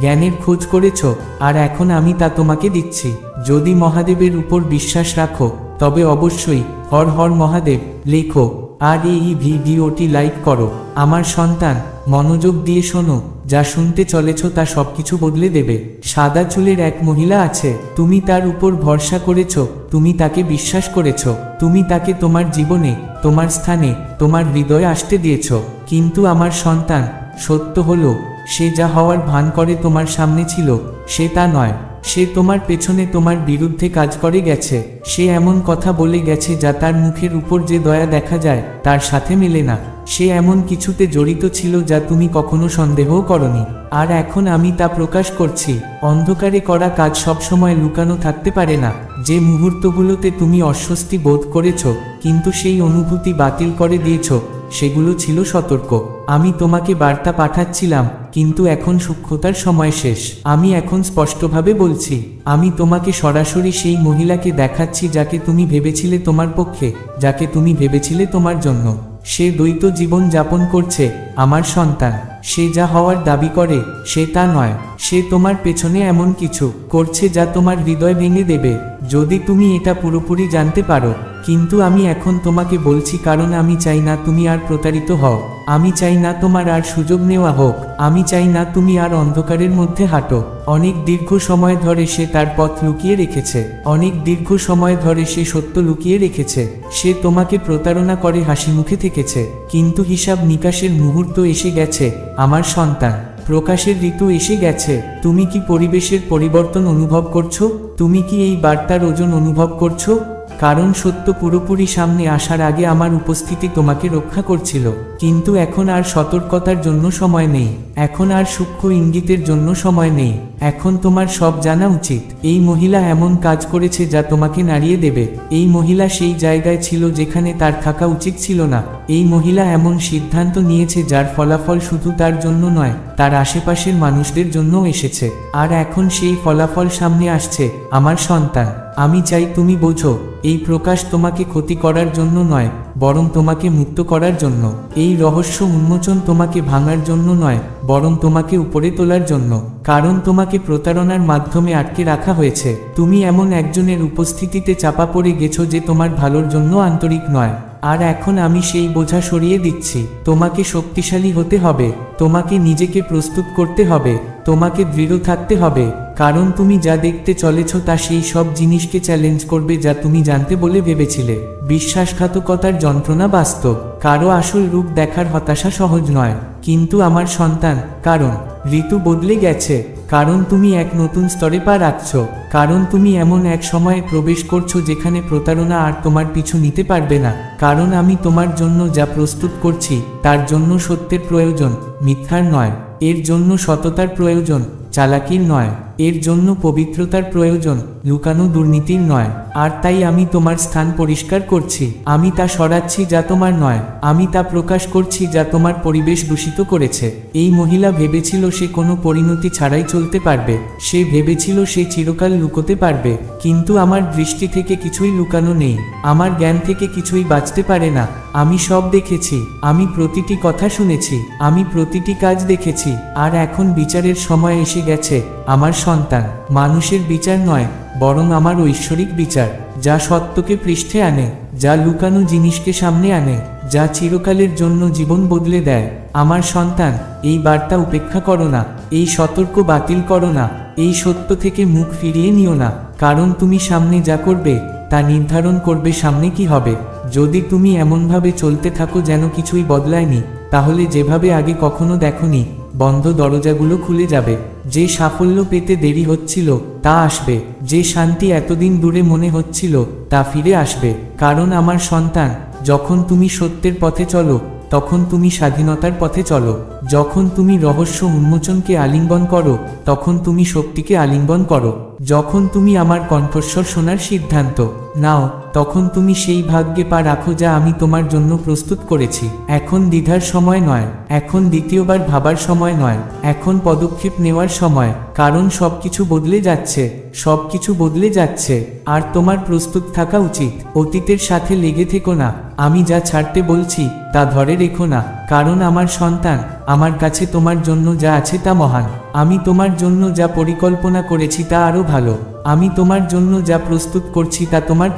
জ্ঞানের খোঁজ করেছ, আর এখন আমি তা তোমাকে দিচ্ছি। যদি মহাদেবের উপর বিশ্বাস রাখো তবে অবশ্যই হর হর মহাদেব লেখো, আর এই ভিডিওটি লাইক করো। আমার সন্তান, মনোযোগ দিয়ে শোনো, যা শুনতে চলেছ তা সবকিছু বদলে দেবে। সাদা চুলের এক মহিলা আছে, তুমি তার উপর ভরসা করেছ, তুমি তাকে বিশ্বাস করেছ, তুমি তাকে তোমার জীবনে, তোমার স্থানে, তোমার হৃদয়ে আসতে দিয়েছ। কিন্তু আমার সন্তান, সত্য হলো সে যা হওয়ার ভান করে তোমার সামনে ছিল সে তা নয়। সে তোমার পেছনে তোমার বিরুদ্ধে কাজ করে গেছে। সে এমন কথা বলে গেছে যা তার মুখের উপর যে দয়া দেখা যায় তার সাথে মেলে না। সে এমন কিছুতে জড়িত ছিল যা তুমি কখনো সন্দেহও করনি। আর এখন আমি তা প্রকাশ করছি। অন্ধকারে করা কাজ সবসময় লুকানো থাকতে পারে না। যে মুহূর্তগুলোতে তুমি অস্বস্তি বোধ করেছ কিন্তু সেই অনুভূতি বাতিল করে দিয়েছ, সেগুলো ছিল সতর্ক। আমি তোমাকে বার্তা পাঠাচ্ছিলাম, কিন্তু এখন সূক্ষ্মতার সময় শেষ। আমি এখন স্পষ্টভাবে বলছি, আমি তোমাকে সরাসরি সেই মহিলাকে দেখাচ্ছি যাকে তুমি ভেবেছিলে তোমার পক্ষে, যাকে তুমি ভেবেছিলে তোমার জন্য। সে দ্বৈত জীবন যাপন করছে আমার সন্তান। সে যা হওয়ার দাবি করে সে তা নয়। সে তোমার পেছনে এমন কিছু করছে যা তোমার হৃদয় ভেঙে দেবে যদি তুমি এটা পুরোপুরি জানতে পারো। কিন্তু আমি এখন তোমাকে বলছি কারণ আমি চাই না তুমি আর প্রতারিত হও। আমি চাই না তোমার আর সুযোগ নেওয়া হোক। আমি চাই না তুমি আর অন্ধকারের মধ্যে হাঁটো। অনেক দীর্ঘ সময় ধরে সে তার পথ লুকিয়ে রেখেছে। অনেক দীর্ঘ সময় ধরে সে সত্য লুকিয়ে রেখেছে। সে তোমাকে প্রতারণা করে হাসি মুখে থেকেছে। কিন্তু হিসাব নিকাশের মুহূর্ত এসে গেছে আমার সন্তান। প্রকাশের ঋতু এসে গেছে। তুমি কি পরিবেশের পরিবর্তন অনুভব করছো? তুমি কি এই বার্তার ওজন অনুভব করছো? কারণ সত্য পুরোপুরি সামনে আসার আগে আমার উপস্থিতি তোমাকে রক্ষা করছিল। কিন্তু এখন আর সতর্কতার জন্য সময় নেই। এখন আর সূক্ষ্ম ইঙ্গিতের জন্য সময় নেই। এখন তোমার সব জানা উচিত। এই মহিলা এমন কাজ করেছে যা তোমাকে নাড়িয়ে দেবে। এই মহিলা সেই জায়গায় ছিল যেখানে তার থাকা উচিত ছিল না। এই মহিলা এমন সিদ্ধান্ত নিয়েছে যার ফলাফল শুধু তার জন্য নয়, তার আশেপাশের মানুষদের জন্যও এসেছে। আর এখন সেই ফলাফল সামনে আসছে আমার সন্তান। আমি চাই তুমি বোঝো, এই প্রকাশ তোমাকে ক্ষতি করার জন্য নয়, বরং তোমাকে মুক্ত করার জন্য। এই রহস্য উন্মোচন তোমাকে ভাঙার জন্য নয়, বরং তোমাকে উপরে তোলার জন্য। কারণ তোমাকে প্রতারণার মাধ্যমে আটকে রাখা হয়েছে। তুমি এমন একজনের উপস্থিতিতে চাপা পড়ে গেছো যে তোমার ভালোর জন্য আন্তরিক নয়। আর এখন আমি সেই বোঝা সরিয়ে দিচ্ছি। তোমাকে শক্তিশালী হতে হবে। তোমাকে নিজেকে প্রস্তুত করতে হবে। তোমাকে দৃঢ় থাকতে হবে। কারণ তুমি যা দেখতে চলেছ তা সেই সব জিনিসকে চ্যালেঞ্জ করবে যা তুমি জানতে বলে ভেবেছিলে। বিশ্বাসঘাতকতার যন্ত্রণা বাস্তব। কারো আসল রূপ দেখার হতাশা সহজ নয়। কিন্তু আমার সন্তান, কারণ ঋতু বদলে গেছে। কারণ তুমি এক নতুন স্তরে পা রাখছ। কারণ তুমি এমন এক সময়ে প্রবেশ করছো যেখানে প্রতারণা আর তোমার পিছু নিতে পারবে না। কারণ আমি তোমার জন্য যা প্রস্তুত করছি তার জন্য সত্যের প্রয়োজন, মিথ্যার নয়। এর জন্য সততার প্রয়োজন, চালাকির নয়। এর জন্য পবিত্রতার প্রয়োজন, লুকানো দুর্নীতির নয়। আর তাই আমি তোমার স্থান পরিষ্কার করছি। আমি তা সরাচ্ছি যা তোমার নয়। আমি তা প্রকাশ করছি যা তোমার পরিবেশ দূষিত করেছে। এই মহিলা ভেবেছিল সে কোনো পরিণতি ছাড়াই চলতে পারবে। সে ভেবেছিল সে চিরকাল লুকোতে পারবে। কিন্তু আমার দৃষ্টি থেকে কিছুই লুকানো নেই। আমার জ্ঞান থেকে কিছুই বাঁচতে পারে না। আমি সব দেখেছি। আমি প্রতিটি কথা শুনেছি। আমি প্রতিটি কাজ দেখেছি। আর এখন বিচারের সময় এসে গেছে আমার সন্তান। মানুষের বিচার নয়, বরং আমার ঐশ্বরিক বিচার, যা সত্যকে পৃষ্ঠে আনে, যা লুকানো জিনিসকে সামনে আনে, যা চিরকালের জন্য জীবন বদলে দেয়। আমার সন্তান, এই বার্তা উপেক্ষা করো না। এই সতর্ক বাতিল করো না। এই সত্য থেকে মুখ ফিরিয়ে নিও না। কারণ তুমি সামনে যা করবে তা নির্ধারণ করবে সামনে কি হবে। যদি তুমি এমনভাবে চলতে থাকো যেন কিছুই বদলায়নি, তাহলে যেভাবে আগে কখনো দেখোনি, বন্ধ দরজাগুলো খুলে যাবে। যে সাফল্য পেতে দেরি হচ্ছিল তা আসবে। যে শান্তি এতদিন দূরে মনে হচ্ছিল তা ফিরে আসবে। কারণ আমার সন্তান, যখন তুমি সত্যের পথে চলো তখন তুমি স্বাধীনতার পথে চলো। যখন তুমি রহস্য উন্মোচনকে আলিঙ্গন করো তখন তুমি শক্তিকে আলিঙ্গন করো। যখন তুমি আমার কণ্ঠস্বর শোনার সিদ্ধান্ত নাও তখন তুমি সেই ভাগ্যে পা রাখো যা আমি তোমার জন্য প্রস্তুত করেছি। এখন দ্বিধার সময় নয়। এখন দ্বিতীয়বার ভাবার সময় নয়। এখন পদক্ষেপ নেওয়ার সময়। কারণ সবকিছু বদলে যাচ্ছে। সবকিছু বদলে যাচ্ছে। আর তোমার প্রস্তুত থাকা উচিত। অতীতের সাথে লেগে থেকো না। আমি যা ছাড়তে বলছি তা ধরে রেখো না। কারণ আমার সন্তান, আমার কাছে তোমার জন্য যা আছে তা মহান। আমি তোমার জন্য যা পরিকল্পনা করেছি তা আরো ভালো। আমি তোমার জন্য যা প্রস্তুত করছি তা তোমার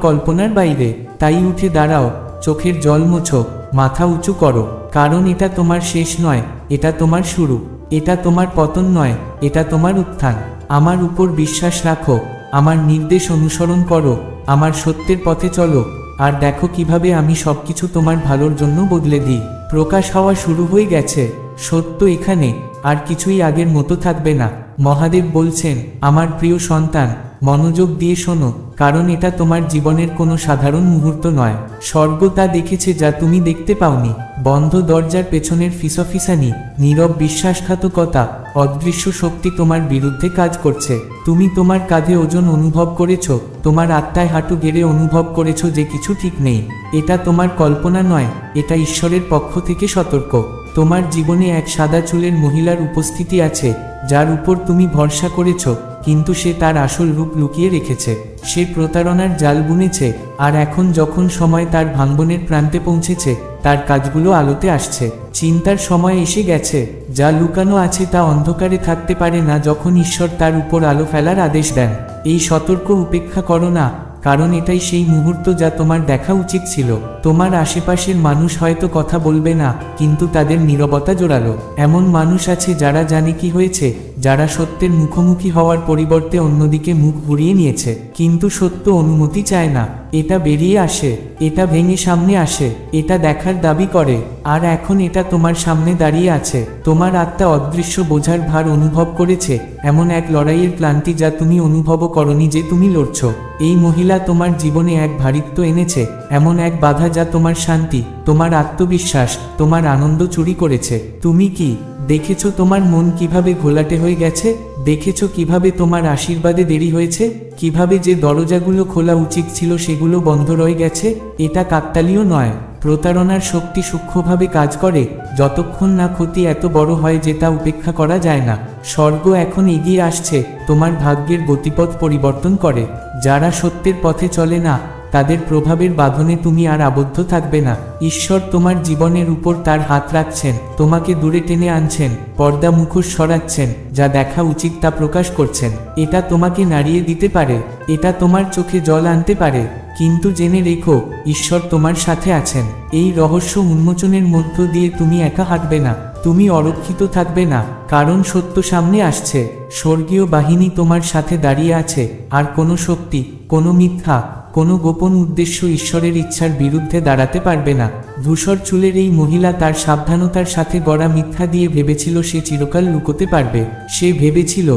কল্পনার বাইরে। তাই উঠে দাঁড়াও, চোখের জল মোছো, মাথা উঁচু করো, কারণ এটা তোমার শেষ নয়, এটা তোমার শুরু। এটা তোমার পতন নয়, এটা তোমার উত্থান। আমার উপর বিশ্বাস রাখো, আমার নির্দেশ অনুসরণ করো, আমার সত্যের পথে চলো, আর দেখো কিভাবে আমি সবকিছু তোমার ভালোর জন্য বদলে দিই। প্রকাশ হওয়া শুরু হয়ে গেছে, সত্য এখানে আর কিছুই আগের মতো থাকবে না। মহাদেব বলছেন, আমার প্রিয় সন্তান, মনোযোগ দিয়ে শোনো, কারণ এটা তোমার জীবনের কোনো সাধারণ মুহূর্ত নয়। স্বর্গ তা দেখেছে যা তুমি দেখতে পাওনি। বন্ধ দরজার পেছনের ফিসফিসানি, নীরব বিশ্বাসঘাতকতা, অদৃশ্য শক্তি তোমার বিরুদ্ধে কাজ করছে। তুমি তোমার কাঁধে ওজন অনুভব করেছ, তোমার আত্মায় হাঁটু গেড়ে অনুভব করেছ যে কিছু ঠিক নেই। এটা তোমার কল্পনা নয়, এটা ঈশ্বরের পক্ষ থেকে সতর্ক। তোমার জীবনে এক সাদা চুলের মহিলার উপস্থিতি আছে, যার উপর তুমি ভরসা করেছ, কিন্তু সে তার আসল রূপ লুকিয়ে রেখেছে। সে প্রতারণার জাল বুনেছে, আর এখন যখন সময় তার ভাঙনের প্রান্তে পৌঁছেছে, তার কাজগুলো আলোতে আসছে। চিন্তার সময় এসে গেছে, যা লুকানো আছে তা অন্ধকারে থাকতে পারে না যখন ঈশ্বর তার উপর আলো ফেলার আদেশ দেন। এই সতর্ক উপেক্ষা করো না, কারণ এটাই সেই মুহূর্ত যা তোমার দেখা উচিত ছিল। তোমার আশেপাশের মানুষ হয়তো কথা বলবে না, কিন্তু তাদের নীরবতা জোরালো। এমন মানুষ আছে যারা জানে কি হয়েছে, যারা সত্যের মুখোমুখি হওয়ার পরিবর্তে অন্যদিকে মুখ ঘুরিয়ে নিয়েছে। কিন্তু সত্য অনুমতি চায় না, এটা বেরিয়ে আসে, এটা ভেঙে সামনে আসে, এটা দেখার দাবি করে। আর এখন এটা তোমার সামনে দাঁড়িয়ে আছে। তোমার আত্মা অদৃশ্য বোঝার ভার অনুভব করেছে, এমন এক লড়াইয়ের ক্লান্তি যা তুমি অনুভবও করনি যে তুমি লড়ছ। এই মহিলা তোমার জীবনে এক ভারিত্ব এনেছে, এমন এক বাধা যা তোমার শান্তি, তোমার আত্মবিশ্বাস, তোমার আনন্দ চুরি করেছে। তুমি কি দেখেছো তোমার মন কিভাবে ঘোলাটে হয়ে গেছে? দেখেছো কিভাবে তোমার আশীর্বাদে দেরি হয়েছে? কিভাবে যে দরজাগুলো খোলা উচিত ছিল সেগুলো বন্ধ রয়ে গেছে? এটা কাকতালীয় নয়, প্রতারণার শক্তি সূক্ষ্মভাবে কাজ করে, যতক্ষণ না ক্ষতি এত বড় হয় যে তা উপেক্ষা করা যায় না। স্বর্গ এখন এগিয়ে আসছে, তোমার ভাগ্যের গতিপথ পরিবর্তন করে। যারা সত্যের পথে চলে না, তাদের প্রভাবের বাঁধনে তুমি আর আবদ্ধ থাকবে না। ঈশ্বর তোমার জীবনের উপর তার হাত রাখছেন, তোমাকে দূরে টেনে আনছেন, পর্দা মুখোশ সরাচ্ছেন, যা দেখা উচিত তা প্রকাশ করছেন। এটা তোমাকে নাড়িয়ে দিতে পারে, এটা তোমার চোখে জল আনতে পারে, কিন্তু জেনে রেখো, ঈশ্বর তোমার সাথে আছেন। এই রহস্য উন্মোচনের মধ্য দিয়ে তুমি একা হাঁটবে না, তুমি অরক্ষিত থাকবে না, কারণ সত্য সামনে আসছে। স্বর্গীয় বাহিনী তোমার সাথে দাঁড়িয়ে আছে, আর কোনো শক্তি, কোনো মিথ্যা, কোনো গোপন উদ্দেশ্য ঈশ্বরের ইচ্ছার বিরুদ্ধে দাঁড়াতে পারবে না। ধূসর চুলের এই মহিলা তার সাবধানতার সাথে গড়া মিথ্যা দিয়ে ভেবেছিল সে চিরকাল লুকোতে পারবে। সে ভেবেছিল,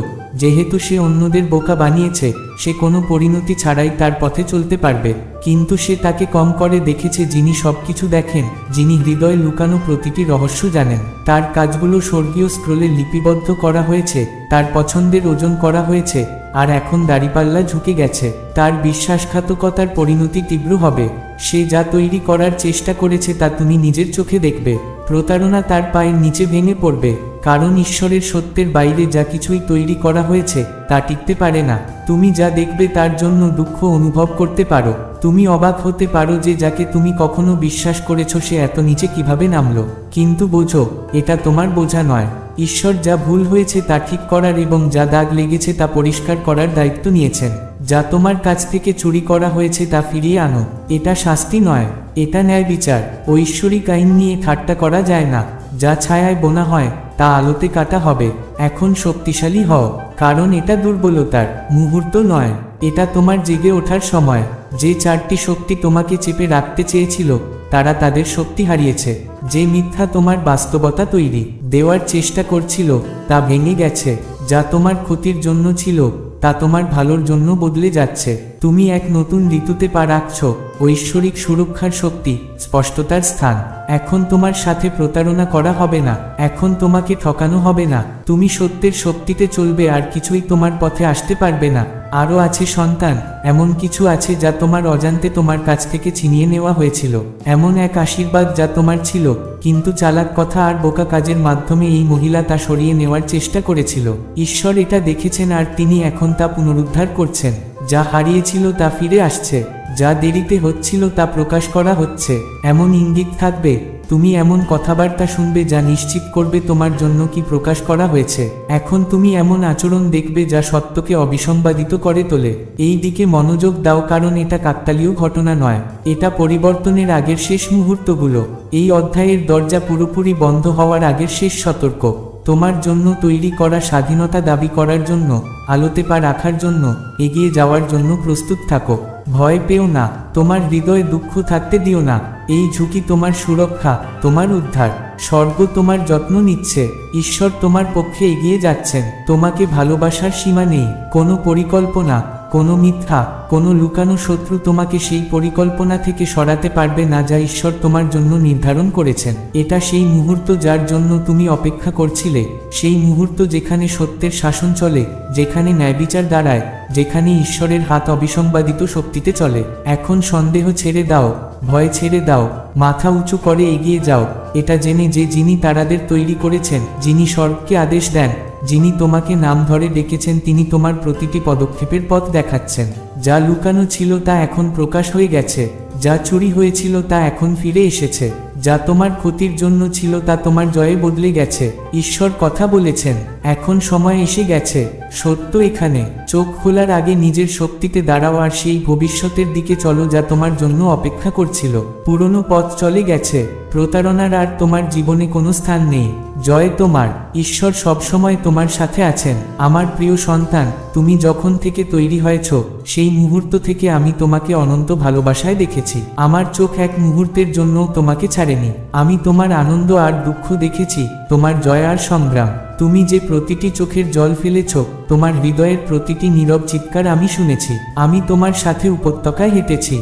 যেহেতু সে অন্যদের বোকা বানিয়েছে, সে কোনো পরিণতি ছাড়াই তার পথে চলতে পারবে। কিন্তু সে তাকে কম করে দেখেছে যিনি সবকিছু দেখেন, যিনি হৃদয়ে লুকানো প্রতিটি রহস্য জানেন। তার কাজগুলো স্বর্গীয় স্ক্রোলে লিপিবদ্ধ করা হয়েছে, তার পছন্দের ওজন করা হয়েছে, আর এখন দাড়িপাল্লা ঝুঁকে গেছে। তার বিশ্বাসঘাতকতার পরিণতি তীব্র হবে। সে যা তৈরি করার চেষ্টা করেছে তা তুমি নিজের চোখে দেখবে। প্রতারণা তার পায়ের নিচে ভেঙে পড়বে, কারণ ঈশ্বরের সত্যের বাইরে যা কিছুই তৈরি করা হয়েছে তা টিকতে পারে না। তুমি যা দেখবে তার জন্য দুঃখ অনুভব করতে পারো। তুমি অবাক হতে পারো যে যাকে তুমি কখনো বিশ্বাস করেছো সে এত নিচে কিভাবে নামলো। কিন্তু বোঝো, এটা তোমার বোঝা নয়। ঈশ্বর যা ভুল হয়েছে তা ঠিক করার এবং যা দাগ লেগেছে তা পরিষ্কার করার দায়িত্ব নিয়েছেন। যা তোমার কাছ থেকে চুরি করা হয়েছে তা ফিরিয়ে আনো। এটা শাস্তি নয়, এটা ন্যায় বিচার। ঐশ্বরিক আইন নিয়ে ঠাট্টা করা যায় না। যা ছায়ায় বোনা হয় তা আলোতে কাটা হবে। এখন শক্তিশালী হও, কারণ এটা দুর্বলতার মুহূর্ত নয়, এটা তোমার জেগে ওঠার সময়। যে চারটি শক্তি তোমাকে চেপে রাখতে চেয়েছিল, তারা তাদের শক্তি হারিয়েছে। যে মিথ্যা তোমার বাস্তবতা তৈরি দেওয়ার চেষ্টা করছিল, তা ভেঙে গেছে। যা তোমার ক্ষতির জন্য ছিল, তা তোমার ভালোর জন্য বদলে যাচ্ছে। তুমি এক নতুন ঋতুতে পা রাখছ। ঐশ্বরিক সুরক্ষার শক্তি, স্পষ্টতার স্থান। এখন তোমার সাথে প্রতারণা করা হবে না, এখন তোমাকে ঠকানো হবে না। তুমি সত্যের শক্তিতে চলবে, আর কিছুই তোমার পথে আসতে পারবে না। আরও আছে সন্তান, এমন কিছু আছে যা তোমার অজান্তে তোমার কাছ থেকে ছিনিয়ে নেওয়া হয়েছিল। এমন এক আশীর্বাদ যা তোমার ছিল, কিন্তু চালাক কথা আর বোকা কাজের মাধ্যমে এই মহিলা তা সরিয়ে নেওয়ার চেষ্টা করেছিল। ঈশ্বর এটা দেখেছেন, আর তিনি এখন তা পুনরুদ্ধার করছেন। যা হারিয়েছিল তা ফিরে আসছে, যা দেরিতে হচ্ছিল তা প্রকাশ করা হচ্ছে। এমন ইঙ্গিত থাকবে, তুমি এমন কথাবার্তা শুনবে যা নিশ্চিত করবে তোমার জন্য কি প্রকাশ করা হয়েছে। এখন তুমি এমন আচরণ দেখবে যা সত্যকে অবিসংবাদিত করে তোলে। এই দিকে মনোযোগ দাও, কারণ এটা কাকতালীয় ঘটনা নয়, এটা পরিবর্তনের আগের শেষ মুহূর্তগুলো। এই অধ্যায়ের দরজা পুরোপুরি বন্ধ হওয়ার আগের শেষ সতর্ক। তোমার জন্য তৈরি করা স্বাধীনতা দাবি করার জন্য, আলোতে পা রাখার জন্য, এগিয়ে যাওয়ার জন্য প্রস্তুত থাকো। ভয় পেও না, তোমার হৃদয়ে দুঃখ থাকতে দিও না। এই ঝুঁকি তোমার সুরক্ষা, তোমার উদ্ধার। স্বর্গ তোমার যত্ন নিচ্ছে, ঈশ্বর তোমার পক্ষে এগিয়ে যাচ্ছেন। তোমাকে ভালোবাসার সীমা নেই। কোনো পরিকল্পনা, কোনো মিথ্যা, কোনো লুকানো শত্রু তোমাকে সেই পরিকল্পনা থেকে সরাতে পারবে না যা ঈশ্বর তোমার জন্য নির্ধারণ করেছেন। এটা সেই মুহূর্ত যার জন্য তুমি অপেক্ষা করছিলে, সেই মুহূর্ত যেখানে সত্যের শাসন চলে, যেখানে ন্যায়বিচার দাঁড়ায়, যেখানে ঈশ্বরের হাত অবিসংবাদিত শক্তিতে চলে। এখন সন্দেহ ছেড়ে দাও, ভয় ছেড়ে দাও, মাথা উঁচু করে এগিয়ে যাও, এটা জেনে যে যিনি তারাদের তৈরি করেছেন, যিনি স্বর্গকে আদেশ দেন, যিনি তোমাকে নাম ধরে ডেকেছেন, তিনি তোমার প্রতিটি পদক্ষেপের পথ দেখাচ্ছেন। যা লুকানো ছিল তা এখন প্রকাশ হয়ে গেছে, যা চুরি হয়েছিল তা এখন ফিরে এসেছে, যা তোমার ক্ষতির জন্য ছিল তা তোমার জয়ে বদলে গেছে। ঈশ্বর কথা বলেছেন, এখন সময় এসে গেছে। সত্য এখানে। চোখ খোলার আগে নিজের শক্তিতে দাঁড়াও আর সেই ভবিষ্যতের দিকে চলো যা তোমার জন্য অপেক্ষা করছিল। পুরনো পথ চলে গেছে, প্রতারণার আর তোমার জীবনে কোনো স্থান নেই। জয় তোমার। ঈশ্বর সবসময় তোমার সাথে আছেন। আমার প্রিয় সন্তান, তুমি যখন থেকে তৈরি হয়েছ, সেই মুহূর্ত থেকে আমি তোমাকে অনন্ত ভালোবাসায় দেখেছি। আমার চোখ এক মুহূর্তের জন্য তোমাকে ছাড়েনি। আমি তোমার আনন্দ আর দুঃখ দেখেছি, তোমার জয় আর সংগ্রাম। তুমি যে প্রতিটি চোখের জল ফেলেছ, তোমার হৃদয়ের প্রতিটি নীরব চিৎকার আমি শুনেছি। আমি তোমার সাথে উপত্যকায় হেঁটেছি,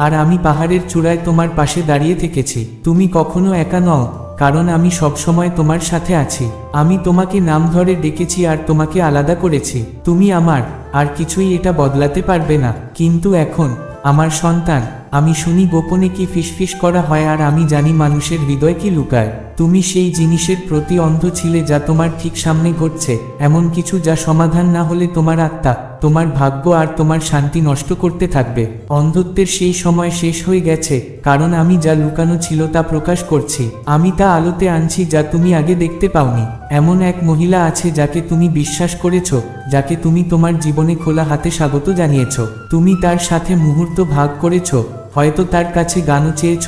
আর আমি পাহাড়ের চূড়ায় তোমার পাশে দাঁড়িয়ে থেকেছি। তুমি কখনো একা নও, কারণ আমি সবসময় তোমার সাথে আছি। আমি তোমাকে নাম ধরে ডেকেছি আর তোমাকে আলাদা করেছি। তুমি আমার, আর কিছুই এটা বদলাতে পারবে না। কিন্তু এখন, আমার সন্তান, আমি শুনি গোপনে কি ফিসফিস করা হয়, আর আমি জানি মানুষের হৃদয় কি লুকায়। তুমি সেই জিনিসের প্রতি অন্ধ ছিলে যা তোমার ঠিক সামনে ঘটছে, এমন কিছু যা সমাধান না হলে তোমার আত্মা, তোমার ভাগ্য আর তোমার শান্তি নষ্ট করতে থাকবে। অন্ধত্বের সেই সময় শেষ হয়ে গেছে, কারণ আমি যা লুকানো ছিল তা প্রকাশ করছি। আমি তা আলোতে আনছি যা তুমি আগে দেখতে পাওনি। এমন এক মহিলা আছে যাকে তুমি বিশ্বাস করেছ, যাকে তুমি তোমার জীবনে খোলা হাতে স্বাগত জানিয়েছ। তুমি তার সাথে মুহূর্ত ভাগ করেছ, হয়তো তার কাছে গানও চেয়েছ,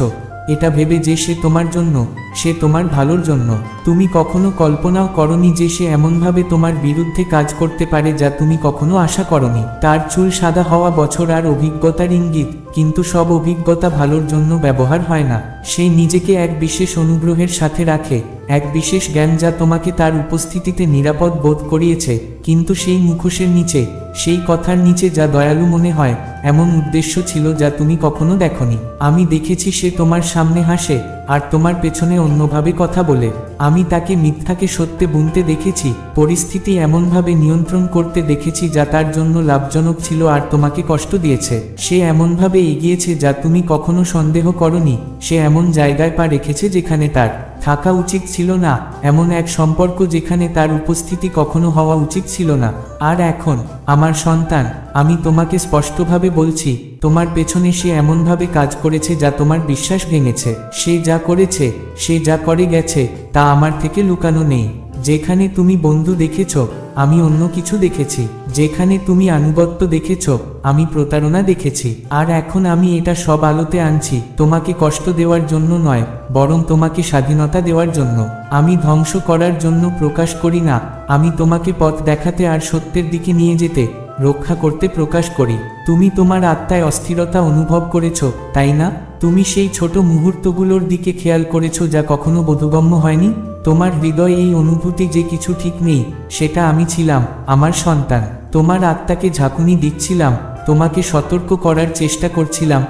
এটা ভেবে যে সে তোমার জন্য, সে তোমার ভালোর জন্য। তুমি কখনো কল্পনাও করনি যে সে এমনভাবে তোমার বিরুদ্ধে কাজ করতে পারে যা তুমি কখনো আশা করনি। তার চুল সাদা হওয়া বছর আর অভিজ্ঞতার ইঙ্গিত, কিন্তু সব অভিজ্ঞতা ভালোর জন্য ব্যবহার হয় না। সে নিজেকে এক বিশেষ অনুগ্রহের সাথে রাখে, এক বিশেষ জ্ঞান যা তোমাকে তার উপস্থিতিতে নিরাপদ বোধ করিয়েছে। কিন্তু সেই মুখোশের নিচে, সেই কথার নিচে যা দয়ালু মনে হয়, এমন উদ্দেশ্য ছিল যা তুমি কখনো দেখনি। আমি দেখেছি সে তোমার সামনে হাসে, আর তোমার পেছনে অন্যভাবে কথা বলে। আমি তাকে মিথ্যাকে সত্যে বুনতে দেখেছি, পরিস্থিতি এমনভাবে নিয়ন্ত্রণ করতে দেখেছি যা তার জন্য লাভজনক ছিল আর তোমাকে কষ্ট দিয়েছে। সে এমনভাবে এগিয়েছে যা তুমি কখনো সন্দেহ করনি। সে এমন জায়গায় পা রেখেছে যেখানে তার থাকা উচিত ছিল না, এমন এক সম্পর্ক যেখানে তার উপস্থিতি কখনো হওয়া উচিত ছিল না। আর এখন, আমার সন্তান, আমি তোমাকে স্পষ্টভাবে বলছি, তোমার পেছনে সে এমনভাবে কাজ করেছে যা তোমার বিশ্বাস ভেঙেছে। সে যা করেছে, সে যা করে গেছে, তা আমার থেকে লুকানো নেই। যেখানে তুমি বন্ধু দেখেছ, আমি অন্য কিছু দেখেছি। যেখানে তুমি আনুগত্য দেখেছ, আমি প্রতারণা দেখেছি। আর এখন আমি এটা সব আলোতে আনছি, তোমাকে কষ্ট দেওয়ার জন্য নয়, বরং তোমাকে স্বাধীনতা দেওয়ার জন্য। আমি ধ্বংস করার জন্য প্রকাশ করি না, আমি তোমাকে পথ দেখাতে আর সত্যের দিকে নিয়ে যেতে, রক্ষা করতে প্রকাশ করি। তুমি তোমার আত্মায় অস্থিরতা অনুভব করেছ, তাই না? তুমি সেই ছোট মুহূর্তগুলোর দিকে খেয়াল করেছ যা কখনো বোধগম্য হয়নি। তোমার হৃদয়ে এই অনুভূতি যে কিছু ঠিক নেই, সেটা আমি ছিলাম, আমার সন্তান। তোমার আত্মাকে ঝাঁকুনি দিচ্ছিলাম, তোমাকে সতর্ক করার চেষ্টা করছিলাম।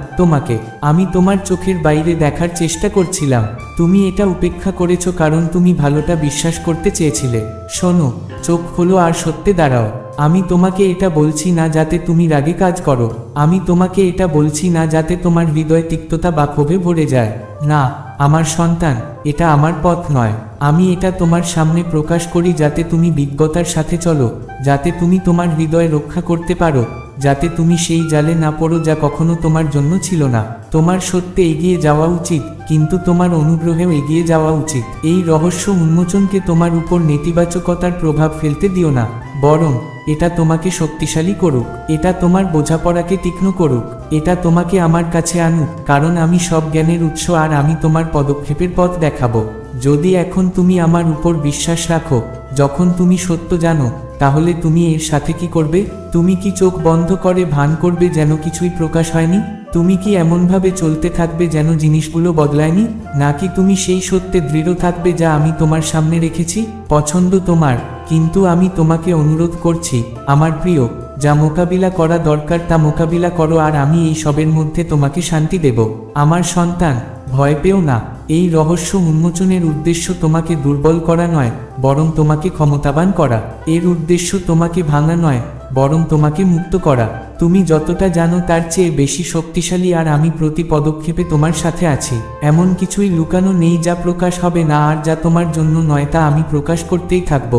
আমি তোমার চোখের বাইরে দেখার চেষ্টা করছিলাম। তুমি এটা উপেক্ষা করেছ কারণ তুমি ভালোটা বিশ্বাস করতে চেয়েছিলে। শোনো, চোখ খোলো আর সত্যে দাঁড়াও। আমি তোমাকে এটা বলছি না যাতে তুমি রাগে কাজ করো। আমি তোমাকে এটা বলছি না যাতে তোমার হৃদয় তিক্ততা বা ক্ষোভে ভরে যায়। না, আমার সন্তান, এটা আমার পথ নয়। আমি এটা তোমার সামনে প্রকাশ করি যাতে তুমি বিজ্ঞতার সাথে চলো, যাতে তুমি তোমার হৃদয় রক্ষা করতে পারো, যাতে তুমি সেই জালে না পড়ো যা কখনো তোমার জন্য ছিল না। তোমার সত্যে এগিয়ে যাওয়া উচিত, কিন্তু তোমার অনুগ্রহেও এগিয়ে যাওয়া উচিত। এই রহস্য উন্মোচনকে তোমার উপর নেতিবাচকতার প্রভাব ফেলতে দিও না, বরং এটা তোমাকে শক্তিশালী করুক, এটা তোমার বোঝাপড়াকে তীক্ষ্ণ করুক, এটা তোমাকে আমার কাছে আনুক, কারণ আমি সব জ্ঞানের উৎস আর আমি তোমার পদক্ষেপের পথ দেখাবো। যদি এখন তুমি আমার উপর বিশ্বাস রাখো, যখন তুমি সত্য জানো, তাহলে তুমি এর সাথে কি করবে? তুমি কি চোখ বন্ধ করে ভান করবে যেন কিছুই প্রকাশ হয়নি? তুমি কি এমনভাবে চলতে থাকবে যেন জিনিসগুলো বদলায়নি? নাকি তুমি সেই সত্যে দৃঢ় থাকবে যা আমি তোমার সামনে রেখেছি? পছন্দ তোমার, কিন্তু আমি তোমাকে অনুরোধ করছি, আমার প্রিয়, যা মোকাবিলা করা দরকার তা মোকাবিলা করো, আর আমি এই সবের মধ্যে তোমাকে শান্তি দেব। আমার সন্তান, ভয় পেও না। এই রহস্য উন্মোচনের উদ্দেশ্য তোমাকে দুর্বল করা নয়, বরং তোমাকে ক্ষমতাবান করা। এর উদ্দেশ্য তোমাকে ভাঙা নয়, বরং তোমাকে মুক্ত করা। তুমি যতটা জানো তার চেয়ে বেশি শক্তিশালী, আর আমি প্রতি পদক্ষেপে তোমার সাথে আছি। এমন কিছুই লুকানো নেই যা প্রকাশ হবে না, আর যা তোমার জন্য নয় তা আমি প্রকাশ করতেই থাকব।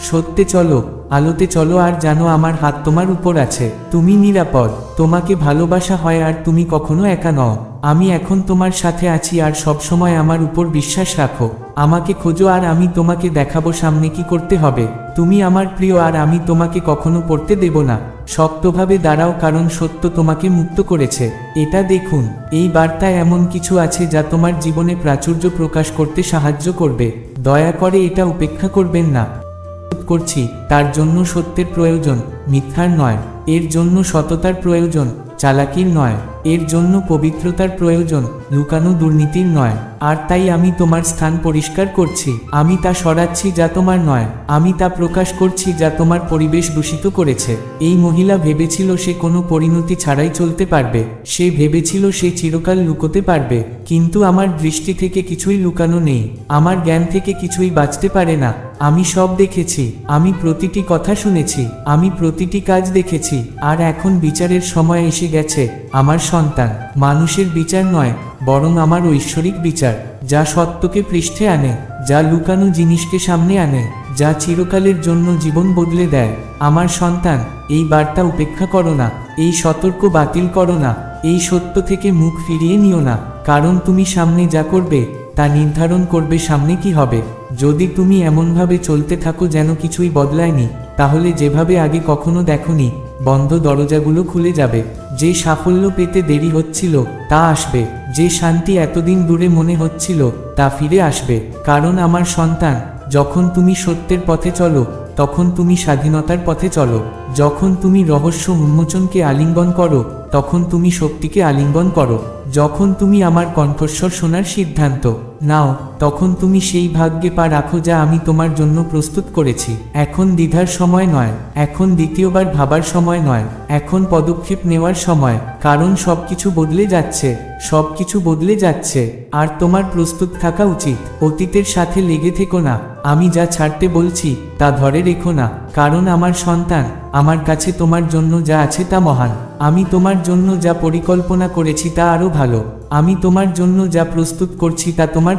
সত্যে চলো, আলোতে চলো, আর জানো আমার হাত তোমার উপর আছে। তুমি নিরাপদ, তোমাকে ভালোবাসা হয়, আর তুমি কখনো একা নও। আমি এখন তোমার সাথে আছি, আর সবসময় আমার উপর বিশ্বাস রাখো। আমাকে খোঁজো, আর আমি তোমাকে দেখাবো সামনে কি করতে হবে। তুমি আমার প্রিয়, আর আমি তোমাকে কখনো পড়তে দেব না। শক্তভাবে দাঁড়াও, কারণ সত্য তোমাকে মুক্ত করেছে। এটা দেখুন, এই বার্তায় এমন কিছু আছে যা তোমার জীবনে প্রাচুর্য প্রকাশ করতে সাহায্য করবে। দয়া করে এটা উপেক্ষা করবেন না। করছি, তার জন্য সত্যের প্রয়োজন, মিথ্যার নয়। এর জন্য সততার প্রয়োজন, চালাকির নয়। এর জন্য পবিত্রতার প্রয়োজন, লুকানো দুর্নীতির নয়। আর তাই আমি তোমার স্থান পরিষ্কার করছি। আমি তা সরাচ্ছি যা তোমার নয়। আমি তা প্রকাশ করছি যা তোমার পরিবেশ দূষিত করেছে। এই মহিলা ভেবেছিল সে কোনো পরিণতি ছাড়াই চলতে পারবে। সে ভেবেছিল সে চিরকাল লুকোতে পারবে। কিন্তু আমার দৃষ্টি থেকে কিছুই লুকানো নেই। আমার জ্ঞান থেকে কিছুই বাঁচতে পারে না। আমি সব দেখেছি, আমি প্রতিটি কথা শুনেছি, আমি প্রতিটি কাজ দেখেছি। আর এখন বিচারের সময় এসে গেছে, আমার সন্তান। মানুষের বিচার নয়, বরং আমার ঐশ্বরিক বিচার, যা সত্যকে পৃষ্ঠে আনে, যা লুকানো জিনিসকে সামনে আনে, যা চিরকালের জন্য জীবন বদলে দেয়। আমার সন্তান, এই বার্তা উপেক্ষা করো না, এই সতর্ক বাতিল করো না, এই সত্য থেকে মুখ ফিরিয়ে নিও না, কারণ তুমি সামনে যা করবে তা নির্ধারণ করবে সামনে কি হবে। যদি তুমি এমনভাবে চলতে থাকো যেন কিছুই বদলায়নি, তাহলে যেভাবে আগে কখনো দেখোনি, বন্ধ দরজাগুলো খুলে যাবে। যে সাফল্য পেতে দেরি হচ্ছিল তা আসবে, যে শান্তি এতদিন দূরে মনে হচ্ছিল তা ফিরে আসবে। কারণ আমার সন্তান, যখন তুমি সত্যের পথে চলো, তখন তুমি স্বাধীনতার পথে চলো। যখন তুমি রহস্য উন্মোচনকে আলিঙ্গন করো, তখন তুমি শক্তিকে আলিঙ্গন করো। যখন তুমি আমার কণ্ঠস্বর শোনার সিদ্ধান্ত নাও, তখন তুমি সেই ভাগ্যে পা রাখো যা আমি তোমার জন্য প্রস্তুত করেছি। এখন দ্বিধার সময় নয়, এখন দ্বিতীয়বার ভাবার সময় নয়, এখন পদক্ষেপ নেওয়ার সময়। কারণ সবকিছু বদলে যাচ্ছে, সবকিছু বদলে যাচ্ছে, আর তোমার প্রস্তুত থাকা উচিত। অতীতের সাথে লেগে থেকো না। আমি যা ছাড়তে বলছি তা ধরে রেখো না, কারণ আমার সন্তান, আমার কাছে তোমার জন্য যা আছে তা মহান। আমি তোমার জন্য যা পরিকল্পনা করেছি তা আরো ভালো। আমি তোমার জন্য যা প্রস্তুত করছি তা তোমার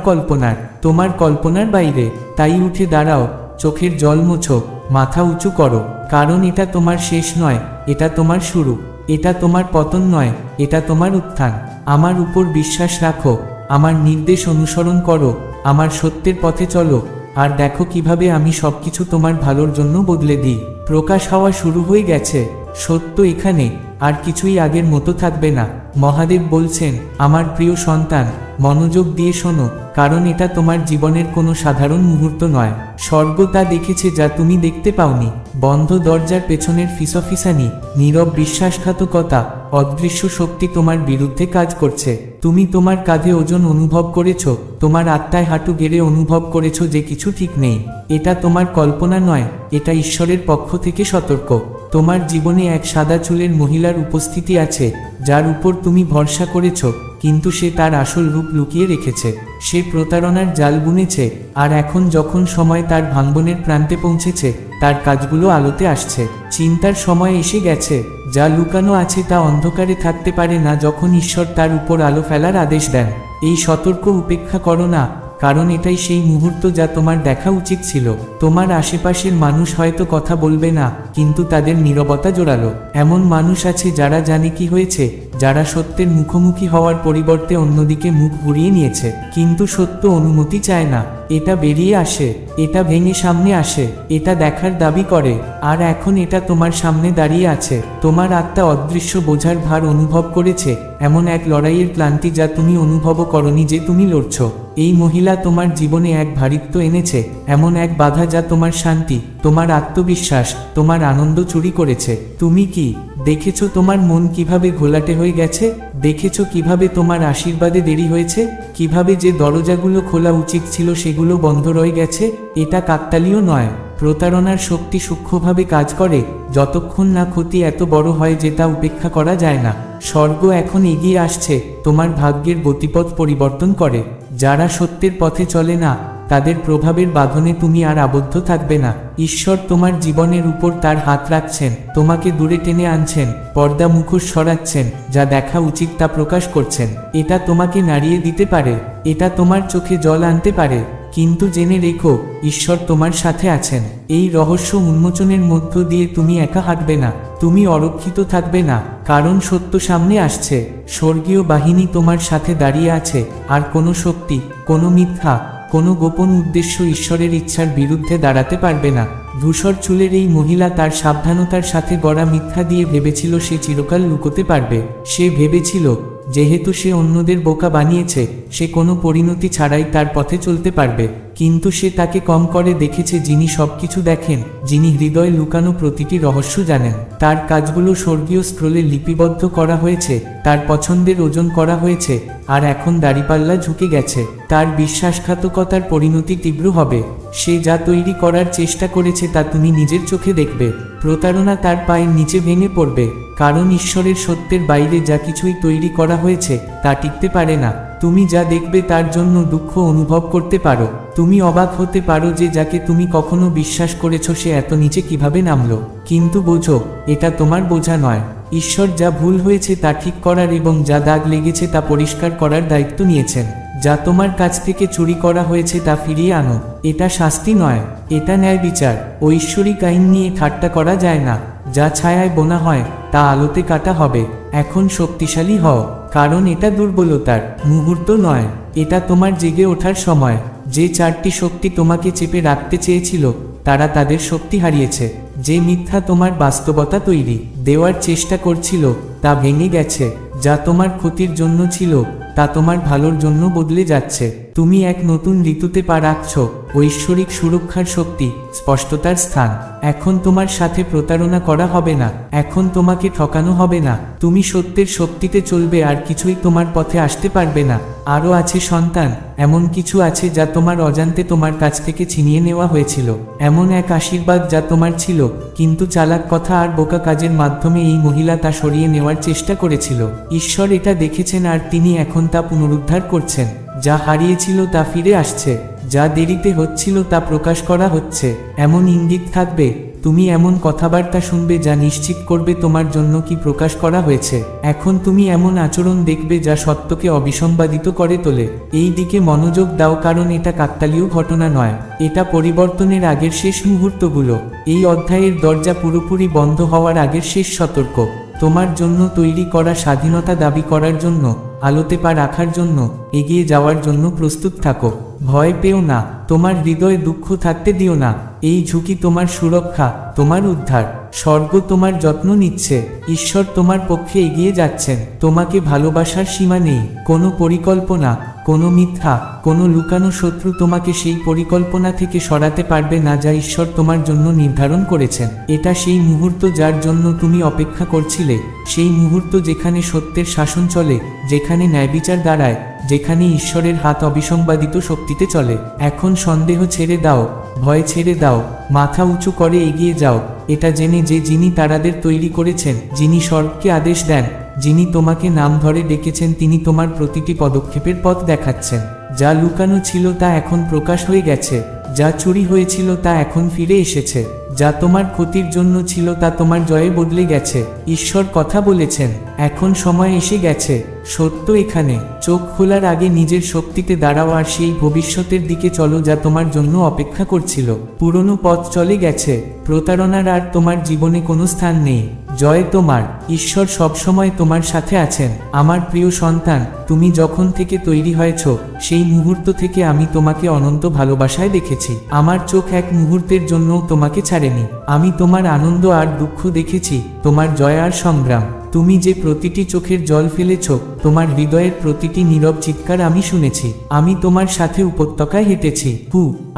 কল্পনার বাইরে। তাই উঠে দাঁড়াও, চোখের জল মোছো, মাথা উঁচু করো, কারণ এটা তোমার শেষ নয়, এটা তোমার শুরু। এটা তোমার পতন নয়, এটা তোমার উত্থান। আমার উপর বিশ্বাস রাখো, আমার নির্দেশ অনুসরণ করো, আমার সত্যের পথে চলো, আর দেখো কিভাবে আমি সবকিছু তোমার ভালোর জন্য বদলে দিই। প্রকাশ হওয়া শুরু হয়ে গেছে। সত্য এখানে, আর কিছুই আগের মতো থাকবে না। মহাদেব বলছেন, আমার প্রিয় সন্তান, মনোযোগ দিয়ে শোনো, কারণ এটা তোমার জীবনের কোনো সাধারণ মুহূর্ত নয়। স্বর্গ তা দেখেছে যা তুমি দেখতে পাওনি। বন্ধ দরজার পেছনের ফিসফিসানি, নীরব বিশ্বাসঘাতকতা, অদৃশ্য শক্তি তোমার বিরুদ্ধে কাজ করছে। তুমি তোমার কাঁধে ওজন অনুভব করেছ, তোমার আত্মায় হাঁটু গেড়ে অনুভব করেছ যে কিছু ঠিক নেই। এটা তোমার কল্পনা নয়, এটা ঈশ্বরের পক্ষ থেকে সতর্ক। তোমার জীবনে এক সাদা চুলের মহিলার উপস্থিতি আছে, যার উপর তুমি ভরসা করেছ, কিন্তু সে তার আসল রূপ লুকিয়ে রেখেছে। সে প্রতারণার জাল বুনেছে, আর এখন যখন সময় তার ভাঙ্গনের প্রান্তে পৌঁছেছে, তার কাজগুলো আলোতে আসছে। চিন্তার সময় এসে গেছে। যা লুকানো আছে তা অন্ধকারে থাকতে পারে না যখন ঈশ্বর তার উপর আলো ফেলার আদেশ দেন। এই সতর্ক উপেক্ষা করো না, কারণ এটাই সেই মুহূর্ত যা তোমার দেখা উচিত ছিল। তোমার আশেপাশের মানুষ হয়তো কথা বলবে না, কিন্তু তাদের নীরবতা জোরালো। এমন মানুষ আছে যারা জানে কি হয়েছে, যারা সত্যের মুখোমুখি হওয়ার পরিবর্তে অন্যদিকে মুখ ঘুরিয়ে নিয়েছে। কিন্তু সত্য অনুমতি চায় না, এটা বেরিয়ে আসে, এটা ভেঙে সামনে আসে, এটা দেখার দাবি করে। আর এখন এটা তোমার সামনে দাঁড়িয়ে আছে। তোমার আত্মা অদৃশ্য বোঝার ভার অনুভব করেছে, এমন এক লড়াইয়ের ক্লান্তি যা তুমি অনুভবও করনি যে তুমি লড়ছ। এই মহিলা তোমার জীবনে এক ভারিত্ব এনেছে, এমন এক বাধা যা তোমার শান্তি, তোমার আত্মবিশ্বাস, তোমার আনন্দ চুরি করেছে। তুমি কি দেখেছো তোমার মন কিভাবে ঘোলাটে হয়ে গেছে? দেখেছো কিভাবে তোমার আশীর্বাদে দেরি হয়েছে? কিভাবে যে দরজাগুলো খোলা উচিত ছিল সেগুলো বন্ধ রয়ে গেছে? এটা কাকতালীয় নয়। প্রতারণার শক্তি সূক্ষ্মভাবে কাজ করে, যতক্ষণ না ক্ষতি এত বড় হয় যে তা উপেক্ষা করা যায় না। স্বর্গ এখন এগিয়ে আসছে, তোমার ভাগ্যের গতিপথ পরিবর্তন করে। যারা সত্যের পথে চলে না, তাদের প্রভাবের বাঁধনে তুমি আর আবদ্ধ থাকবে না। ঈশ্বর তোমার জীবনের উপর তার হাত রাখছেন, তোমাকে দূরে টেনে আনছেন, পর্দা মুখোশ সরাচ্ছেন, যা দেখা উচিত তা প্রকাশ করছেন। এটা তোমাকে নাড়িয়ে দিতে পারে, এটা তোমার চোখে জল আনতে পারে, কিন্তু জেনে রেখো, ঈশ্বর তোমার সাথে আছেন। এই রহস্য উন্মোচনের মধ্য দিয়ে তুমি একা হাঁটবে না, তুমি অরক্ষিত থাকবে না, কারণ সত্য সামনে আসছে। স্বর্গীয় বাহিনী তোমার সাথে দাঁড়িয়ে আছে, আর কোনো শক্তি, কোনো মিথ্যা, কোনো গোপন উদ্দেশ্য ঈশ্বরের ইচ্ছার বিরুদ্ধে দাঁড়াতে পারবে না। ধূসর চুলের এই মহিলা তার সাবধানতার সাথে গড়া মিথ্যা দিয়ে ভেবেছিল সে চিরকাল লুকোতে পারবে। সে ভেবেছিল যেহেতু সে অন্যদের বোকা বানিয়েছে, সে কোনো পরিণতি ছাড়াই তার পথে চলতে পারবে। কিন্তু সে তাকে কম করে দেখেছে যিনি সবকিছু দেখেন, যিনি হৃদয়ে লুকানো প্রতিটি রহস্য জানেন। তার কাজগুলো স্বর্গীয় স্ক্রোলে লিপিবদ্ধ করা হয়েছে, তার পছন্দের ওজন করা হয়েছে, আর এখন দাড়িপাল্লা ঝুঁকে গেছে। তার বিশ্বাসঘাতকতার পরিণতি তীব্র হবে। সে যা তৈরি করার চেষ্টা করেছে তা তুমি নিজের চোখে দেখবে। প্রতারণা তার পায়ের নিচে ভেঙে পড়বে, কারণ ঈশ্বরের সত্যের বাইরে যা কিছুই তৈরি করা হয়েছে তা টিকতে পারে না। তুমি যা দেখবে তার জন্য দুঃখ অনুভব করতে পারো। তুমি অবাক হতে পারো যে যাকে তুমি কখনো বিশ্বাস করেছো সে এত নিচে কিভাবে নামলো। কিন্তু বোঝো, এটা তোমার বোঝা নয়। ঈশ্বর যা ভুল হয়েছে তা ঠিক করার এবং যা দাগ লেগেছে তা পরিষ্কার করার দায়িত্ব নিয়েছেন। যা তোমার কাছ থেকে চুরি করা হয়েছে তা ফিরিয়ে আনো। এটা শাস্তি নয়, এটা ন্যায় বিচার। ঐশ্বরিক আইন নিয়ে ঠাট্টা করা যায় না। যা ছায়ায় বোনা হয় তা আলোতে কাটা হবে। এখন শক্তিশালী হও, কারণ এটা দুর্বলতার মুহূর্ত নয়, এটা তোমার জেগে ওঠার সময়। যে চারটি শক্তি তোমাকে চেপে রাখতে চেয়েছিল তারা তাদের শক্তি হারিয়েছে। যে মিথ্যা তোমার বাস্তবতা তৈরি দেওয়ার চেষ্টা করছিল তা ভেঙে গেছে। যা তোমার ক্ষতির জন্য ছিল তা তোমার ভালোর জন্য বদলে যাচ্ছে। তুমি এক নতুন ঋতুতে পা রাখছ। ঐশ্বরিক সুরক্ষার শক্তি, স্পষ্টতার স্থান। এখন তোমার সাথে প্রতারণা করা হবে না, এখন তোমাকে ঠকানো হবে না। তুমি সত্যের শক্তিতে চলবে, আর কিছুই তোমার পথে আসতে পারবে না। আরও আছে সন্তান, এমন কিছু আছে যা তোমার অজান্তে তোমার কাছ থেকে ছিনিয়ে নেওয়া হয়েছিল। এমন এক আশীর্বাদ যা তোমার ছিল, কিন্তু চালাক কথা আর বোকা কাজের মাধ্যমে এই মহিলা তা সরিয়ে নেওয়ার চেষ্টা করেছিল। ঈশ্বর এটা দেখেছেন, আর তিনি এখন তা পুনরুদ্ধার করছেন। যা হারিয়েছিল তা ফিরে আসছে, যা দেরিতে হচ্ছিল তা প্রকাশ করা হচ্ছে। এমন ইঙ্গিত থাকবে, তুমি এমন কথাবার্তা শুনবে যা নিশ্চিত করবে তোমার জন্য কি প্রকাশ করা হয়েছে। এখন তুমি এমন আচরণ দেখবে যা সত্যকে অবিসংবাদিত করে তোলে। এই দিকে মনোযোগ দাও, কারণ এটা কাকতালীয় ঘটনা নয়, এটা পরিবর্তনের আগের শেষ মুহূর্তগুলো। এই অধ্যায়ের দরজা পুরোপুরি বন্ধ হওয়ার আগের শেষ সতর্ক। তোমার জন্য তৈরি করা স্বাধীনতা দাবি করার জন্য, আলোতে পা রাখার জন্য, এগিয়ে যাওয়ার জন্য প্রস্তুত থাকো। ভয় পেও না, তোমার হৃদয়ে দুঃখ থাকতে দিও না। এই ঝুঁকি তোমার সুরক্ষা, তোমার উদ্ধার। স্বর্গ তোমার যত্ন নিচ্ছে, ঈশ্বর তোমার পক্ষে এগিয়ে যাচ্ছেন। তোমাকে ভালোবাসার সীমা নেই। কোনো পরিকল্পনা, কোনো মিথ্যা, কোনো লুকানো শত্রু তোমাকে সেই পরিকল্পনা থেকে সরাতে পারবে না যা ঈশ্বর তোমার জন্য নির্ধারণ করেছেন। এটা সেই মুহূর্ত যার জন্য তুমি অপেক্ষা করছিলে, সেই মুহূর্ত যেখানে সত্যের শাসন চলে, যেখানে ন্যায়বিচার দাঁড়ায়, যেখানে ঈশ্বরের হাত অবিসংবাদিত শক্তিতে চলে। এখন সন্দেহ ছেড়ে দাও, ভয় ছেড়ে দাও, মাথা উঁচু করে এগিয়ে যাও, এটা জেনে যে যিনি তারাদের তৈরি করেছেন, যিনি স্বর্গকে আদেশ দেন, যিনি তোমাকে নাম ধরে ডেকেছেন, তিনি তোমার প্রতিটি পদক্ষেপের পথ দেখাচ্ছেন। যা লুকানো ছিল তা এখন প্রকাশ হয়ে গেছে, যা চুরি হয়েছিল তা এখন ফিরে এসেছে, যা তোমার ক্ষতির জন্য ছিল তা তোমার জয়ে বদলে গেছে। ঈশ্বর কথা বলেছেন, এখন সময় এসে গেছে। সত্য এখানে। চোখ খোলার আগে নিজের শক্তিতে দাঁড়াও আর সেই ভবিষ্যতের দিকে চলো যা তোমার জন্য অপেক্ষা করছিল। পুরনো পথ চলে গেছে, প্রতারণার আর তোমার জীবনে কোনো স্থান নেই। জয় তোমার। ঈশ্বর সবসময় তোমার সাথে আছেন। আমার প্রিয় সন্তান, তুমি যখন থেকে তৈরি হয়েছ সেই মুহূর্ত থেকে আমি তোমাকে অনন্ত ভালোবাসায় দেখেছি। আমার চোখ এক মুহূর্তের জন্যও তোমাকে ছাড়েনি। আমি তোমার আনন্দ আর দুঃখ দেখেছি, তোমার জয় আর সংগ্রাম। তুমি যে প্রতিটি চোখের জল ফেলেছ, তোমার হৃদয়ের প্রতিটি নীরব চিৎকার আমি শুনেছি। আমি তোমার সাথে উপত্যকায় হেঁটেছি,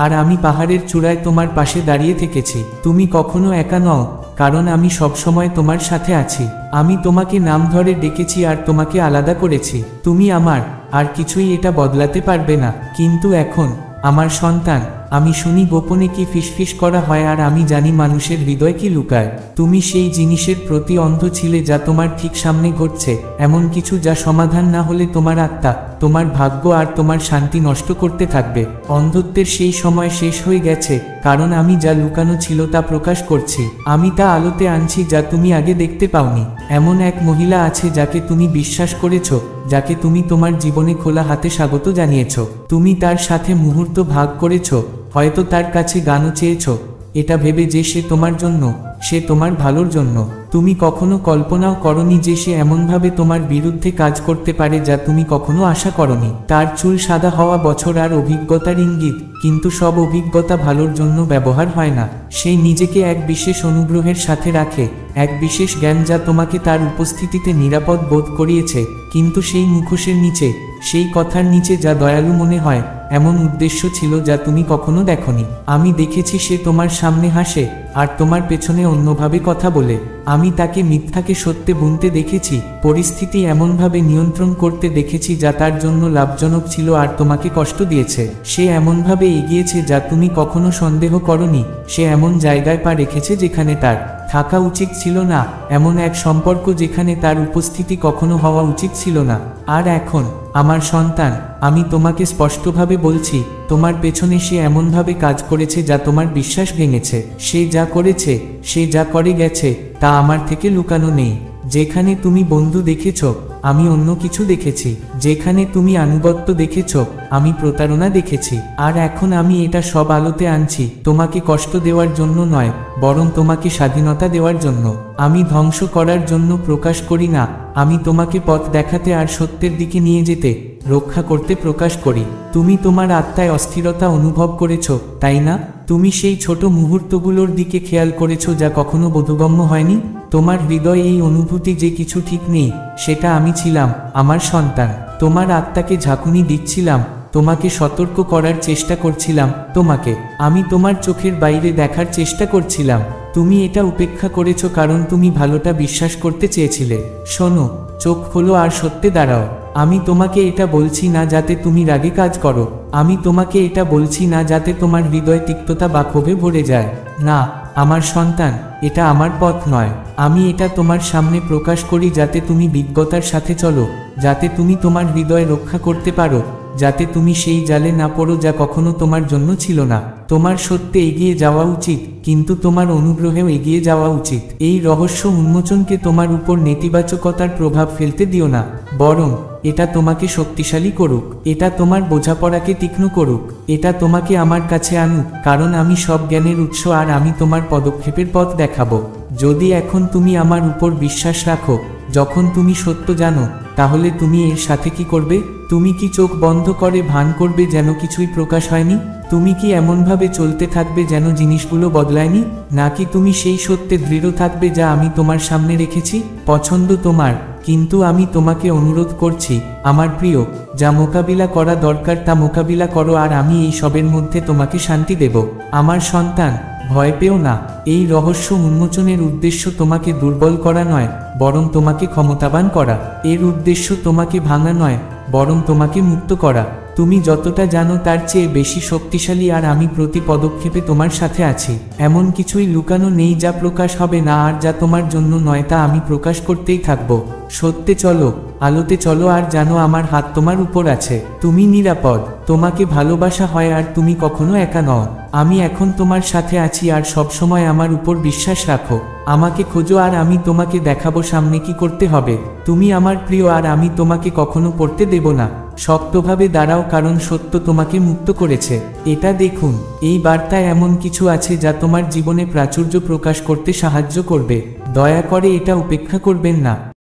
আর আমি পাহাড়ের চূড়ায় তোমার পাশে দাঁড়িয়ে থেকেছি। তুমি কখনো একা নও, কারণ আমি সবসময় তোমার সাথে আছি। আমি তোমাকে নাম ধরে ডেকেছি আর তোমাকে আলাদা করেছি। তুমি আমার, আর কিছুই এটা বদলাতে পারবে না। কিন্তু এখন আমার সন্তান, আমি শুনি গোপনে কি ফিসফিস করা হয়, আর আমি জানি মানুষের হৃদয় কি লুকায়। তুমি সেই জিনিসের প্রতি অন্ধ ছিলে যা তোমার ঠিক সামনে ঘটছে, এমন কিছু যা সমাধান না হলে তোমার আত্মা, তোমার ভাগ্য আর তোমার শান্তি নষ্ট করতে থাকবে। অন্ধত্বের সেই সময় শেষ হয়ে গেছে, কারণ আমি যা লুকানো ছিল তা প্রকাশ করছি। আমি তা আলোতে আনছি যা তুমি আগে দেখতে পাওনি। এমন এক মহিলা আছে যাকে তুমি বিশ্বাস করেছ, যাকে তুমি তোমার জীবনে খোলা হাতে স্বাগত জানিয়েছ। তুমি তার সাথে মুহূর্ত ভাগ করেছ, হয়তো তার কাছে গানও চেয়েছ, এটা ভেবে যে সে তোমার জন্য, সে তোমার ভালোর জন্য। তুমি কখনো কল্পনাও করনি যে সে এমনভাবে তোমার বিরুদ্ধে কাজ করতে পারে যা তুমি কখনো আশা করনি। তার চুল সাদা হওয়া, বছর আর অভিজ্ঞতার ইঙ্গিত, কিন্তু সব অভিজ্ঞতা ভালোর জন্য ব্যবহার হয় না। সে নিজেকে এক বিশেষ অনুগ্রহের সাথে রাখে, এক বিশেষ জ্ঞান যা তোমাকে তার উপস্থিতিতে নিরাপদ বোধ করিয়েছে। কিন্তু সেই মুখোশের নিচে, সেই কথার নিচে যা দয়ালু মনে হয়, এমন উদ্দেশ্য ছিল যা তুমি কখনো দেখনি। আমি দেখেছি সে তোমার সামনে হাসে, আর তোমার পেছনে অন্যভাবে কথা বলে। আমি তাকে মিথ্যাকে সত্যে বুনতে দেখেছি, পরিস্থিতি এমনভাবে নিয়ন্ত্রণ করতে দেখেছি যা তার জন্য লাভজনক ছিল আর তোমাকে কষ্ট দিয়েছে। সে এমনভাবে এগিয়েছে যা তুমি কখনো সন্দেহ করনি। সে এমন জায়গায় পা রেখেছে যেখানে তার থাকা উচিত ছিল না, এমন এক সম্পর্ক যেখানে তার উপস্থিতি কখনো হওয়া উচিত ছিল না। আর এখন আমার সন্তান, আমি তোমাকে স্পষ্টভাবে বলছি, তোমার পেছনে সে এমনভাবে কাজ করেছে যা তোমার বিশ্বাস ভেঙেছে। সে যা করেছে, সে যা করে গেছে, তা আমার থেকে লুকানো নেই। যেখানে তুমি বন্ধু দেখেছ, আমি অন্য কিছু দেখেছি। যেখানে তুমি আনুগত্য দেখেছ, আমি প্রতারণা দেখেছি। আর এখন আমি এটা সব আলোতে আনছি, তোমাকে কষ্ট দেওয়ার জন্য নয়, বরং তোমাকে স্বাধীনতা দেওয়ার জন্য। আমি ধ্বংস করার জন্য প্রকাশ করি না, আমি তোমাকে পথ দেখাতে আর সত্যের দিকে নিয়ে যেতে, রক্ষা করতে প্রকাশ করি। তুমি তোমার আত্মায় অস্থিরতা অনুভব করেছ, তাই না? তুমি সেই ছোট মুহূর্তগুলোর দিকে খেয়াল করেছ যা কখনো বোধগম্য হয়নি। তোমার হৃদয়ে এই অনুভূতি যে কিছু ঠিক নেই, সেটা আমি ছিলাম, আমার সন্তান। তোমার আত্মাকে ঝাঁকুনি দিচ্ছিলাম, তোমাকে সতর্ক করার চেষ্টা করছিলাম। আমি তোমার চোখের বাইরে দেখার চেষ্টা করছিলাম। তুমি এটা উপেক্ষা করেছ কারণ তুমি ভালোটা বিশ্বাস করতে চেয়েছিলে। শোনো, চোখ খোলো আর সত্যে দাঁড়াও। আমি তোমাকে এটা বলছি না যাতে তুমি রাগে কাজ করো। আমি তোমাকে এটা বলছি না যাতে তোমার হৃদয় তিক্ততা বা ক্ষোভে ভরে যায়। না, আমার সন্তান, এটা আমার পথ নয়। আমি এটা তোমার সামনে প্রকাশ করি যাতে তুমি বিজ্ঞতার সাথে চলো, যাতে তুমি তোমার হৃদয় রক্ষা করতে পারো, যাতে তুমি সেই জালে না পড়ো যা কখনো তোমার জন্য ছিল না। তোমার সত্যে এগিয়ে যাওয়া উচিত, কিন্তু তোমার অনুগ্রহেও এগিয়ে যাওয়া উচিত। এই রহস্য উন্মোচনকে তোমার উপর নেতিবাচকতার প্রভাব ফেলতে দিও না, বরং এটা তোমাকে শক্তিশালী করুক। এটা তোমার বোঝাপড়াকে তীক্ষ্ণ করুক। এটা তোমাকে আমার কাছে আনুক, কারণ আমি সব জ্ঞানের উৎস আর আমি তোমার পদক্ষেপের পথ দেখাবো। যদি এখন তুমি আমার উপর বিশ্বাস রাখো, যখন তুমি সত্য জানো, তাহলে তুমি এর সাথে কি করবে? তুমি কি চোখ বন্ধ করে ভান করবে যেন কিছুই প্রকাশ হয়নি? তুমি কি এমনভাবে চলতে থাকবে যেন জিনিসগুলো বদলায়নি? নাকি তুমি সেই সত্যে দৃঢ় থাকবে যা আমি তোমার সামনে রেখেছি? পছন্দ তোমার, কিন্তু আমি তোমাকে অনুরোধ করছি, আমার প্রিয়, যা মোকাবিলা করা দরকার তা মোকাবিলা করো, আর আমি এই সবের মধ্যে তোমাকে শান্তি দেব। আমার সন্তান, ভয় পেও না। এই রহস্য উন্মোচনের উদ্দেশ্য তোমাকে দুর্বল করা নয়, বরং তোমাকে ক্ষমতাবান করা। এর উদ্দেশ্য তোমাকে ভাঙা নয়, বরং তোমাকে মুক্ত করা। তুমি যতটা জানো তার চেয়ে বেশি শক্তিশালী, আর আমি প্রতি পদক্ষেপে তোমার সাথে আছি। এমন কিছুই লুকানো নেই যা প্রকাশ হবে না, আর যা তোমার জন্য নয় তা আমি প্রকাশ করতেই থাকব। সত্যে চলো, আলোতে চলো, আর জানো আমার হাত তোমার উপর আছে। তুমি নিরাপদ, তোমাকে ভালোবাসা হয়, আর তুমি কখনো একা নও। আমি এখন তোমার সাথে আছি আর সব সময় আমার উপর বিশ্বাস রাখো। আমাকে খোঁজো আর আমি তোমাকে দেখাবো সামনে কি করতে হবে। তুমি আমার প্রিয় আর আমি তোমাকে কখনো পড়তে দেব না। শক্তভাবে দাঁড়াও, কারণ সত্য তোমাকে মুক্ত করেছে। এটা দেখুন, এই বার্তায় এমন কিছু আছে যা তোমার জীবনে প্রাচুর্য প্রকাশ করতে সাহায্য করবে। দয়া করে এটা উপেক্ষা করবেন না।